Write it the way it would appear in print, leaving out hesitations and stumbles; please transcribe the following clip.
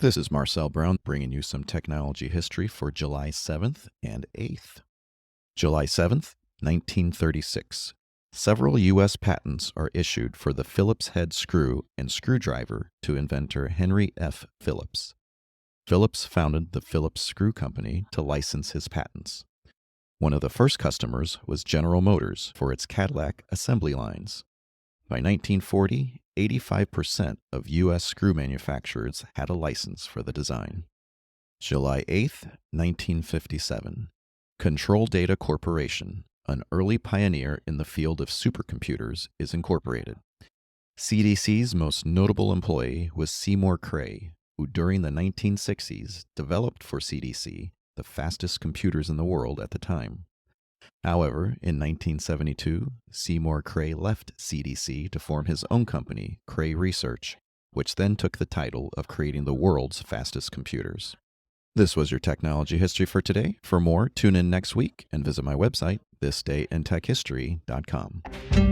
This is Marcel Brown bringing you some technology history for July 7th and 8th. July 7th, 1936. Several U.S. patents are issued for the Phillips head screw and screwdriver to inventor Henry F. Phillips. Phillips founded the Phillips Screw Company to license his patents. One of the first customers was General Motors for its Cadillac assembly lines. By 1940, 85% of U.S. screw manufacturers had a license for the design. July 8th, 1957. Control Data Corporation, an early pioneer in the field of supercomputers, is incorporated. CDC's most notable employee was Seymour Cray, who during the 1960s developed for CDC the fastest computers in the world at the time. However, in 1972, Seymour Cray left CDC to form his own company, Cray Research, which then took the title of creating the world's fastest computers. This was your technology history for today. For more, tune in next week and visit my website, thisdayintechhistory.com.